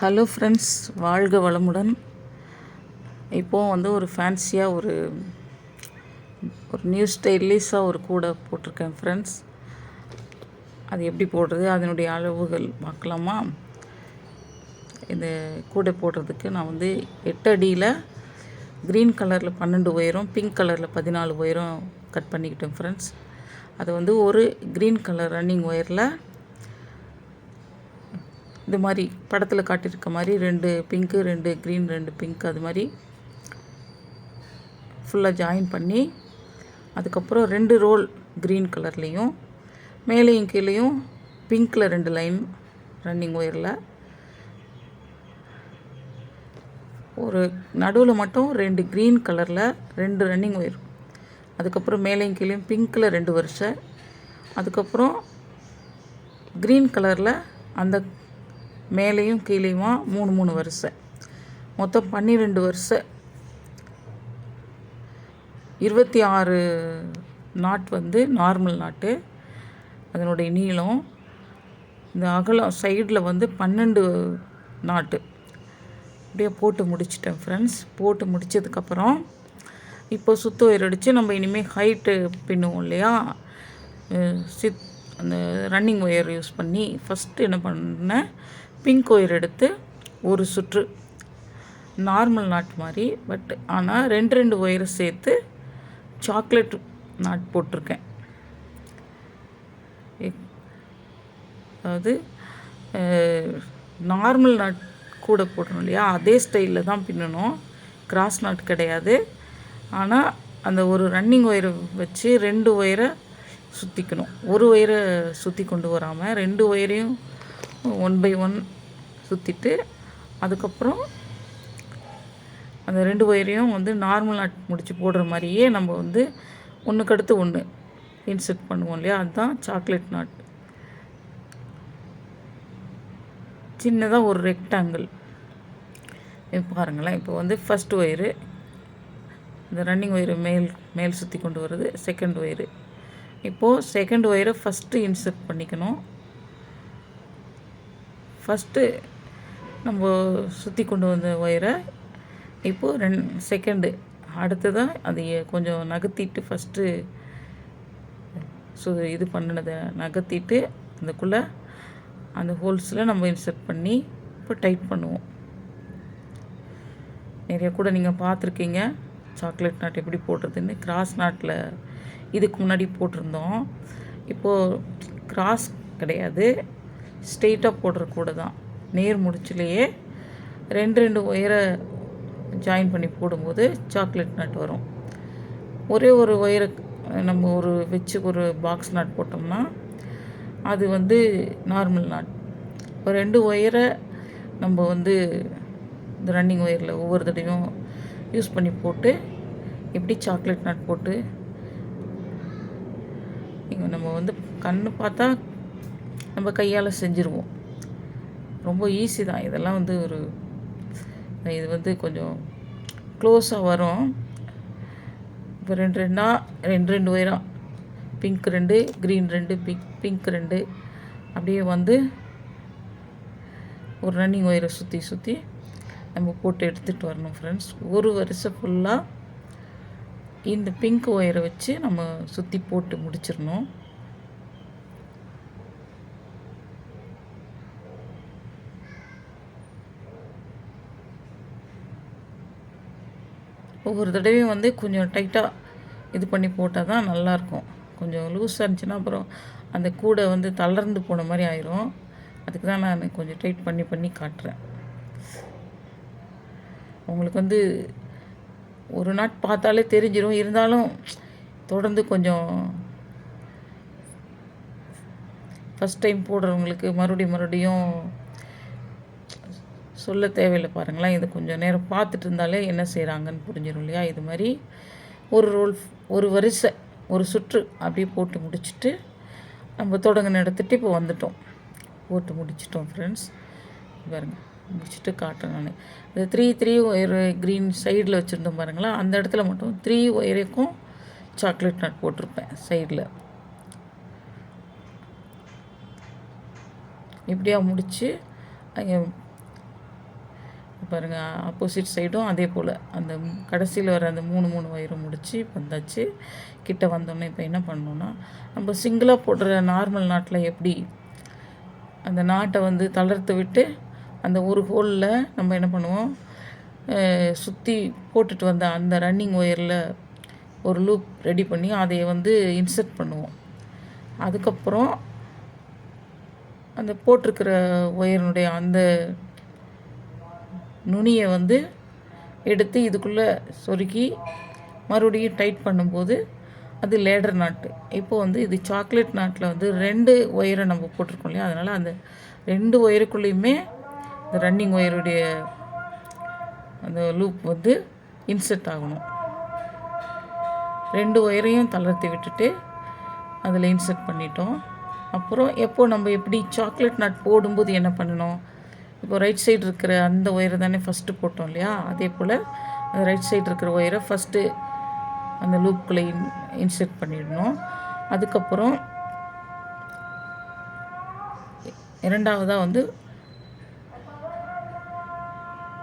Hello friends, வாழ்க வளமுடன். இப்போது ஒரு ஃபேன்சியாக ஒரு நியூ ஸ்டைலிஷாக ஒரு கூடை போட்டிருக்கேன் ஃப்ரெண்ட்ஸ். அது எப்படி போடுறது, அதனுடைய அளவுகள் பார்க்கலாமா? இந்த கூடை போடுறதுக்கு நான் 8 அடியில் க்ரீன் கலரில் 12 ஒயரும் பிங்க் கலரில் 14 ஒயரும் கட் பண்ணிக்கிட்டேன் ஃப்ரெண்ட்ஸ். அது ஒரு க்ரீன் கலர் ரன்னிங் ஒயரில் இது மாதிரி படத்தில் காட்டியிருக்க மாதிரி 2 பிங்க்கு 2 க்ரீன் 2 பிங்க் அது மாதிரி ஃபுல்லாக ஜாயின் பண்ணி, அதுக்கப்புறம் 2 ரோல் க்ரீன் கலர்லேயும் மேலேயும் கீழேயும் பிங்க்கில் 2 லைன் ரன்னிங் ஒயரில், ஒரு நடுவில் மட்டும் 2 க்ரீன் கலரில் 2 ரன்னிங் ஒயர், அதுக்கப்புறம் மேலேயும் கீழேயும் பிங்க்கில் 2 வரிசை, அதுக்கப்புறம் க்ரீன் கலரில் அந்த மேலேயும் கீழேயுமா 3 வரிசை, மொத்தம் 12 வரிசை, 26 நாட் நார்மல் நாட்டு. அதனுடைய நீளம், இந்த அகலம் சைடில் 12 நாட்டு. அப்படியே போட்டு முடிச்சிட்டேன் ஃப்ரெண்ட்ஸ். போட்டு முடித்ததுக்கப்புறம் இப்போ சுற்று ஒயர் அடித்து நம்ம இனிமேல் ஹைட்டு பின்னுவோம் இல்லையா, அந்த ரன்னிங் ஒயர் யூஸ் பண்ணி ஃபஸ்ட்டு என்ன பண்ணேன், பிங்க் ஒயர் எடுத்து ஒரு சுற்று நார்மல் நாட் மாதிரி, பட் ஆனால் 2 ஒயரை சேர்த்து சாக்லேட் நாட் போட்டிருக்கேன். அதாவது நார்மல் நாட் கூட போடணும் இல்லையா, அதே ஸ்டைலில் தான் பின்னணும், கிராஸ் நாட் கிடையாது. ஆனால் அந்த ஒரு ரன்னிங் ஒயரை வச்சு 2 ஒயரை சுற்றிக்கணும். ஒரு ஒயரை சுற்றி கொண்டு வராமல் 2 ஒயரையும் 1 by 1 சுற்றிட்டு, அதுக்கப்புறம் அந்த 2 ஒயரையும் நார்மல் நாட் முடித்து போடுற மாதிரியே நம்ம ஒன்றுக்கு அடுத்து ஒன்று இன்செர்ட் பண்ணுவோம் இல்லையா, அதுதான் சாக்லேட் நாட். சின்னதாக ஒரு ரெக்டாங்கிள் பாருங்களேன். இப்போ ஃபஸ்ட் ஒயரு, இந்த ரன்னிங் ஒயரு மேல் சுற்றி கொண்டு வருது. செகண்ட் ஒயரு, இப்போது செகண்ட் ஒயரை ஃபஸ்ட்டு இன்செர்ட் பண்ணிக்கணும். ஃபஸ்ட்டு நம்ம சுற்றி கொண்டு வந்த ஒயரை இப்போது செகண்டு அடுத்ததான் அதை கொஞ்சம் நகர்த்திட்டு, ஃபஸ்ட்டு இது பண்ணினதை நகர்த்திட்டு அதுக்குள்ளே அந்த ஹோல்ஸில் நம்ம இன்செர்ட் பண்ணி இப்போ டைட் பண்ணுவோம். நிறைய கூட நீங்கள் பார்த்துருக்கீங்க சாக்லேட் நாட் எப்படி போடுறதுன்னு. கிராஸ் நாட்டில் இதுக்கு முன்னாடி போட்டிருந்தோம். இப்போது கிராஸ் கிடையாது, ஸ்ட்ரெயிட்டாக போடுற கூட தான். நேர் முடிச்சிலேயே 2 ஒயரை ஜாயின் பண்ணி போடும்போது சாக்லேட் நாட் வரும். ஒரே ஒரு ஒயரை நம்ம வச்சு ஒரு பாக்ஸ் நாட் போட்டோம்னா அது நார்மல் நாட். இப்போ 2 ஒயரை நம்ம இந்த ரன்னிங் ஒயரில் ஒவ்வொரு தடையும் யூஸ் பண்ணி போட்டு எப்படி சாக்லேட் நாட் போட்டு இங்கே நம்ம கண்ணு பார்த்தா நம்ம கையால் செஞ்சுருவோம். ரொம்ப ஈஸி தான் இதெல்லாம். இது கொஞ்சம் க்ளோஸாக வரும். இப்போ 2 ஒயராக பிங்க் 2 க்ரீன் 2 பிங்க் 2 அப்படியே ஒரு ரன்னிங் ஒயரை சுற்றி நம்ம போட்டு எடுத்துகிட்டு வரணும் ஃப்ரெண்ட்ஸ். ஒரு வரிசை ஃபுல்லாக இந்த பிங்க் ஒயரை வச்சு நம்ம சுற்றி போட்டு முடிச்சிடணும். ஒவ்வொரு தடவையும் கொஞ்சம் டைட்டாக இது பண்ணி போட்டால் தான் நல்லாயிருக்கும். கொஞ்சம் லூஸாக இருந்துச்சுன்னா அப்புறம் அந்த கூடை தளர்ந்து போன மாதிரி ஆயிரும். அதுக்கு தான் நான் கொஞ்சம் டைட் பண்ணி காட்டுறேன். உங்களுக்கு ஒரு நாட் பார்த்தாலே தெரிஞ்சிடும். இருந்தாலும் தொடர்ந்து கொஞ்சம் ஃபஸ்ட் டைம் போடுறவங்களுக்கு மறுபடியும் சொல்ல தேவையில்லை. பாருங்களேன், இது கொஞ்சம் நேரம் பார்த்துட்டு இருந்தாலே என்ன செய்கிறாங்கன்னு புரிஞ்சிடும் இல்லையா. இது மாதிரி ஒரு ரோல் ஒரு வரிசை ஒரு சுற்று அப்படியே போட்டு முடிச்சுட்டு நம்ம தொடங்கின இடத்துட்டு இப்போ வந்துட்டோம். போட்டு முடிச்சிட்டோம் ஃப்ரெண்ட்ஸ். பாருங்கள், முடிச்சுட்டு காட்டுறேன் நான். இந்த 3 ஒயர் க்ரீன் சைடில் வச்சுருந்தோம் பாருங்களா, அந்த இடத்துல மட்டும் 3 ஒயருக்கும் சாக்லேட் நாட் போட்டிருப்பேன் சைடில். இப்படியா முடித்து அங்கே பாருங்கள் ஆப்போசிட் சைடும் அதே போல் அந்த கடைசியில் வர அந்த 3 ஒயரும் முடித்து வந்தாச்சு. கிட்ட வந்தோடனே இப்போ என்ன பண்ணணுன்னா, நம்ம சிங்கிளாக போடுற நார்மல் நாட்டில் எப்படி அந்த நாட்டை வந்து தளர்த்து விட்டு அந்த ஒரு ஹோலில் நம்ம என்ன பண்ணுவோம், சுற்றி போட்டுட்டு வந்த அந்த ரன்னிங் ஒயரில் ஒரு லூப் ரெடி பண்ணி அதை வந்து இன்சர்ட் பண்ணுவோம். அதுக்கப்புறம் அந்த போட்டிருக்கிற ஒயரினுடைய அந்த நுனியை வந்து எடுத்து இதுக்குள்ளே சொருக்கி மறுபடியும் டைட் பண்ணும்போது அது லேடர் நாட்டு. இப்போ வந்து இது சாக்லேட் நாட்டில் வந்து 2 ஒயரை நம்ம போட்டிருக்கோம் இல்லையா, அதனால் அந்த 2 ஒயருக்குள்ளேயுமே இந்த ரன்னிங் ஒயருடைய அந்த லூப் வந்து இன்சர்ட் ஆகணும். 2 ஒயரையும் தளர்த்தி விட்டுட்டு அதில் இன்சர்ட் பண்ணிட்டோம். அப்புறம் எப்போ நம்ம எப்படி சாக்லேட் நாட் போடும்போது என்ன பண்ணணும், இப்போ ரைட் சைடு இருக்கிற அந்த ஒயரை தானே ஃபஸ்ட்டு போட்டோம் இல்லையா, அதே போல் அந்த ரைட் சைடு இருக்கிற ஒயரை ஃபஸ்ட்டு அந்த லூப்புக்குள்ளே இன்சர்ட் பண்ணிடணும். அதுக்கப்புறம் இரண்டாவதாக வந்து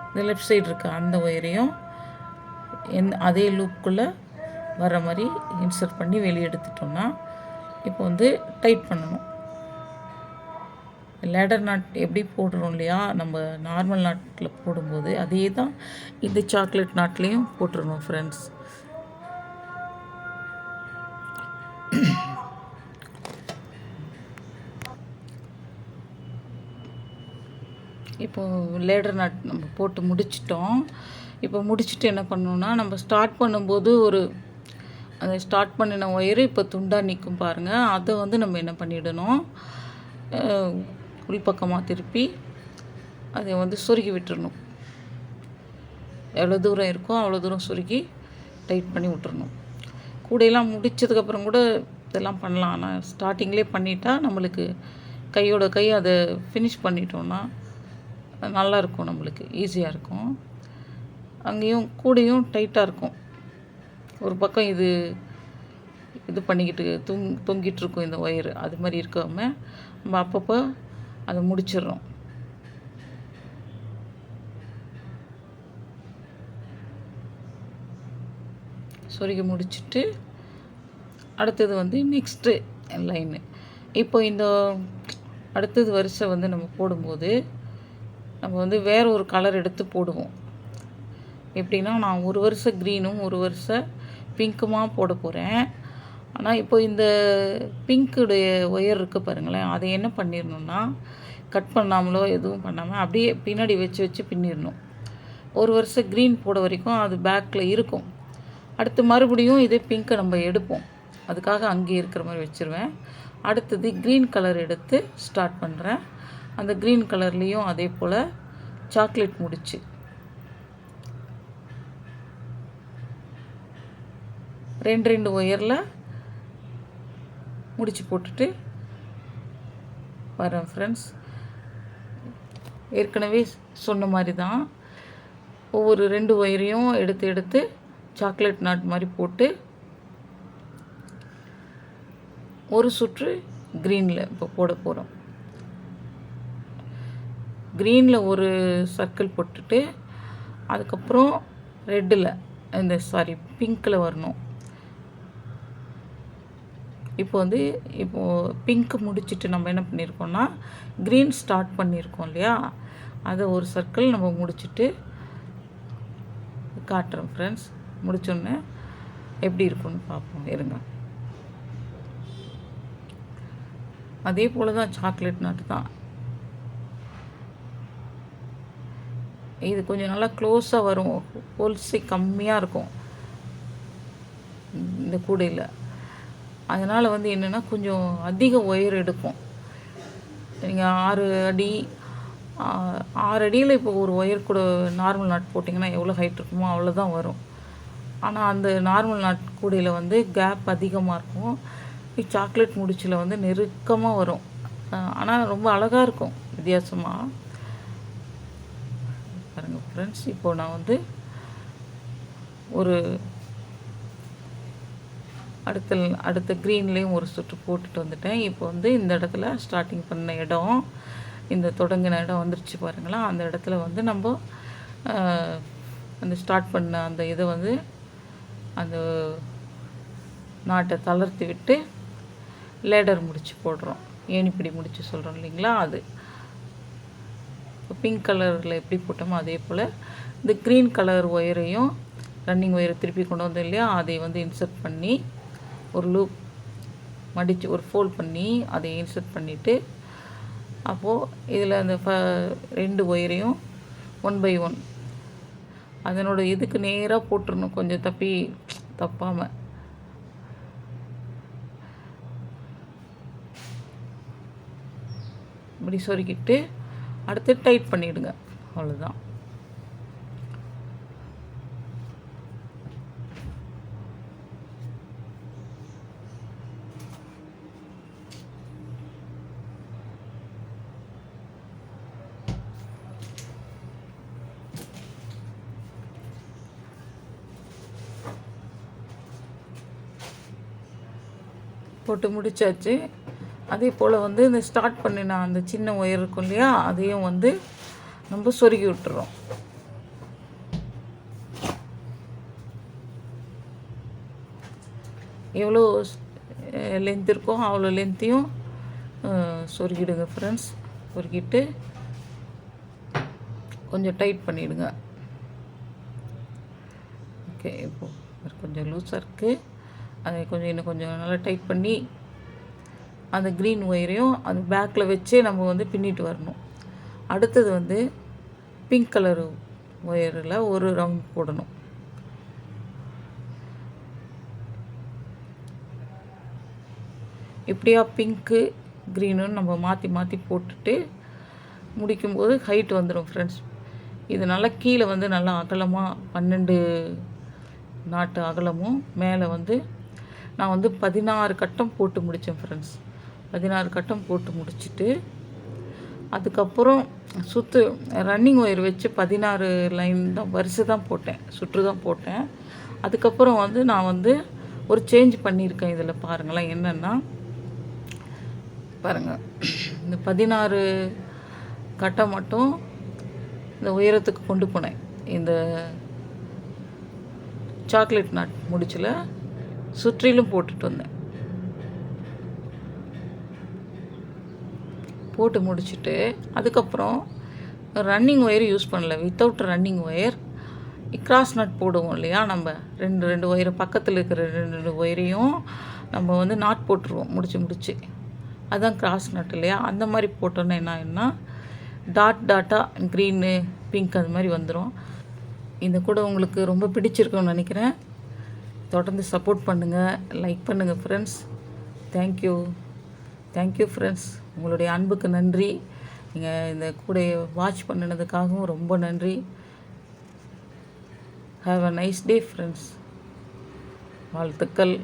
இந்த லெஃப்ட் சைடு இருக்க அந்த ஒயரையும் அதே லூப்புக்குள்ளே வர மாதிரி இன்சர்ட் பண்ணி வெளியே எடுத்துட்டோம்னா இப்போ வந்து டைட் பண்ணணும். லேடர் நாட் எப்படி போடுறோம் இல்லையா, நம்ம நார்மல் நாட்டில் போடும்போது அதே தான் இந்த சாக்லேட் நாட்லேயும் போட்டுருணும் ஃப்ரெண்ட்ஸ். இப்போது லேடர் நாட் நம்ம போட்டு முடிச்சிட்டோம். இப்போ முடிச்சுட்டு என்ன பண்ணணுன்னா, நம்ம ஸ்டார்ட் பண்ணும்போது அந்த ஸ்டார்ட் பண்ணின ஒயரு இப்போ துண்டாக நிற்கும் பாருங்கள், அதை வந்து நம்ம என்ன பண்ணிடணும், உள்பக்கமாக திருப்பி அதை வந்து சொருகி விட்டுறணும். எவ்வளோ தூரம் இருக்கோ அவ்வளோ தூரம் சொருகி டைட் பண்ணி விட்டுறணும். கூடையெல்லாம் முடித்ததுக்கப்புறம் கூட இதெல்லாம் பண்ணலாம். ஆனால் ஸ்டார்டிங்லேயே பண்ணிட்டா நம்மளுக்கு கையோட கை அதை ஃபினிஷ் பண்ணிட்டோன்னா நல்லாயிருக்கும், நம்மளுக்கு ஈஸியாக இருக்கும். அங்கேயும் கூடையும் டைட்டாக இருக்கும். ஒரு பக்கம் இது பண்ணிக்கிட்டு தொங்கிட்டுருக்கும் இந்த ஒயரு, அது மாதிரி இருக்காமல் நம்ம அப்பப்போ அதை முடிச்சிடுறோம். சொருகி முடிச்சுட்டு அடுத்தது வந்து நெக்ஸ்ட்டு லைனு. இப்போ இந்த அடுத்தது வரிசை வந்து நம்ம போடும்போது நம்ம வந்து வேறு ஒரு கலர் எடுத்து போடுவோம். எப்படின்னா, நான் ஒரு வரிசை க்ரீனும் ஒரு வரிசை பிங்க்குமா போட போகிறேன். ஆனால் இப்போ இந்த பிங்க்குடைய ஒயர் இருக்குது பாருங்களேன், அதை என்ன பண்ணிடணுன்னா, கட் பண்ணாமலோ எதுவும் பண்ணாமல் அப்படியே பின்னாடி வச்சு பின்னிடணும். ஒரு வருஷம் க்ரீன் போட வரைக்கும் அது பேக்கில் இருக்கும். அடுத்து மறுபடியும் இதே பிங்க்கை நம்ம எடுப்போம், அதுக்காக அங்கேயே இருக்கிற மாதிரி வச்சுருவேன். அடுத்தது க்ரீன் கலர் எடுத்து ஸ்டார்ட் பண்ணுறேன். அந்த க்ரீன் கலர்லேயும் அதே போல் சாக்லேட் முடிச்சு ரெண்டு ஒயரில் முடிச்சு போட்டுட்டு வரேன் ஃப்ரெண்ட்ஸ். ஏற்கனவே சொன்ன மாதிரி தான் ஒவ்வொரு 2 ஒயரையும் எடுத்து சாக்லேட் நாட் மாதிரி போட்டு ஒரு சுற்று க்ரீனில் இப்போ போட போகிறோம். க்ரீனில் ஒரு சர்க்கிள் போட்டுட்டு அதுக்கப்புறம் ரெட்டில் பிங்க்கில் வரணும். இப்போது பிங்க் முடிச்சுட்டு நம்ம என்ன பண்ணியிருக்கோம்னா, க்ரீன் ஸ்டார்ட் பண்ணியிருக்கோம் இல்லையா, அதை ஒரு சர்க்கிள் நம்ம முடிச்சுட்டு காட்டுறோம் ஃப்ரெண்ட்ஸ். முடிச்சோடனே எப்படி இருக்குன்னு பார்ப்போம், இருங்க. அதே போல் தான் சாக்லேட் நாட்டு தான். இது கொஞ்சம் நல்லா க்ளோஸாக வரும், ஹோல்ஸே கம்மியாக இருக்கும் இந்த கூடையில். அதனால் வந்து என்னென்னா கொஞ்சம் அதிக ஒயர் எடுக்கும். நீங்கள் 6 அடியில் இப்போ ஒரு ஒயர் கூட நார்மல் நாட் போட்டிங்கன்னா எவ்வளோ ஹைட் இருக்குமோ அவ்வளோதான் வரும். ஆனால் அந்த நார்மல் நாட் கூடையில் வந்து கேப் அதிகமாக இருக்கும். சாக்லேட் முடிச்சில் வந்து நெருக்கமாக வரும். ஆனால் ரொம்ப அழகாக இருக்கும் வித்தியாசமாக. பாருங்கள் ஃப்ரெண்ட்ஸ், இப்போது நான் வந்து ஒரு அடுத்த க்ரீன்லேயும் ஒரு சுற்று போட்டுட்டு வந்துட்டேன். இப்போ வந்து இந்த இடத்துல ஸ்டார்டிங் பண்ண இடம், இந்த தொடங்கின இடம் வந்துருச்சு பாருங்களா, அந்த இடத்துல வந்து நம்ம அந்த ஸ்டார்ட் பண்ண அந்த இதை வந்து அந்த நாட்டை தளர்த்தி விட்டு லேடர் முடிச்சு போடுறோம். ஏணிப்பிடி முடிச்சு சொல்கிறோம் இல்லைங்களா, அது இப்போ பிங்க் கலரில் எப்படி போட்டோமோ அதே போல் இந்த க்ரீன் கலர் ஒயரையும் ரன்னிங் ஒயரை திருப்பி கொண்டு வந்தோம் இல்லையா, அதை வந்து இன்சர்ட் பண்ணி ஒரு லூப் மடித்து ஒரு ஃபோல்ட் பண்ணி அதை இன்சர்ட் பண்ணிவிட்டு அப்போது இதில் அந்த 2 ஒயரையும் 1 by 1 அதனோட இதுக்கு நேராக போட்டுருணும், கொஞ்சம் தப்பாமல். இப்படி சொருக்கிட்டு அடுத்து டைட் பண்ணிவிடுங்க, அவ்வளோதான். போட்டு முடிச்சாச்சு. அதே போல் வந்து இந்த ஸ்டார்ட் பண்ணின அந்த சின்ன ஒயர் இருக்கும் இல்லையா, அதையும் வந்து நம்ம சொருகி விட்டுறோம். எவ்வளோ லென்த் இருக்கோ அவ்வளோ லென்த்தையும் சொருகிடுங்க ஃப்ரெண்ட்ஸ். சொருகிட்டு கொஞ்சம் டைட் பண்ணிவிடுங்க. ஓகே, இப்போது கொஞ்சம் லூஸாக இருக்குது, அதை இன்னும் கொஞ்சம் நல்லா டைட் பண்ணி அந்த க்ரீன் ஒயரையும் அது பேக்கில் வச்சே நம்ம வந்து பின்னிட்டு வரணும். அடுத்தது வந்து பிங்க் கலர் ஒயரில் ஒரு ரவுண்ட் போடணும். இப்படியா பிங்க்கு க்ரீனுன்னு நம்ம மாற்றி மாற்றி போட்டுட்டு முடிக்கும்போது ஹைட் வந்துடும் ஃப்ரெண்ட்ஸ். இது நல்லா கீழே வந்து நல்லா அகலமாக 12 நாட்டு அகலமும் மேலே வந்து நான் வந்து 16 கட்டம் போட்டு முடித்தேன் ஃப்ரெண்ட்ஸ். 16 கட்டம் போட்டு முடிச்சுட்டு அதுக்கப்புறம் ரன்னிங் ஒயர் வச்சு 16 லைன் தான் வரிசை தான் போட்டேன், சுற்று தான் போட்டேன். அதுக்கப்புறம் வந்து நான் வந்து ஒரு சேஞ்ச் பண்ணியிருக்கேன். இதில் பாருங்களேன், என்னென்னா பாருங்கள், இந்த 16 கட்டம் மட்டும் இந்த உயரத்துக்கு கொண்டு போனேன். இந்த சாக்லேட் நாட் முடிச்சில் சுற்றிலும் போட்டுட்டு வந்தேன். போட்டு முடிச்சுட்டு அதுக்கப்புறம் ரன்னிங் ஒயர் யூஸ் பண்ணல. Without running wire cross nut போடுவோம் இல்லையா, நம்ம 2 ஒயரை பக்கத்தில் இருக்கிற 2 ஒயரையும் நம்ம வந்து நாட் போட்டுருவோம் முடிச்சு. அதுதான் கிராஸ் நட் இல்லையா. அந்த மாதிரி போட்டோன்னா என்ன ஆகுன்னா டாட்டாக க்ரீனு பிங்க் அது மாதிரி வந்துடும். இந்த கூட உங்களுக்கு ரொம்ப பிடிச்சிருக்குன்னு நினைக்கிறேன். தொடர்ந்து சப்போர்ட் பண்ணுங்கள், லைக் பண்ணுங்கள் ஃப்ரெண்ட்ஸ். Thank you friends. உங்களுடைய அன்புக்கு நன்றி. நீங்கள் இந்த கூடையை வாட்ச் பண்ணினதுக்காகவும் ரொம்ப நன்றி. Have a nice day friends. வாழ்த்துக்கள்.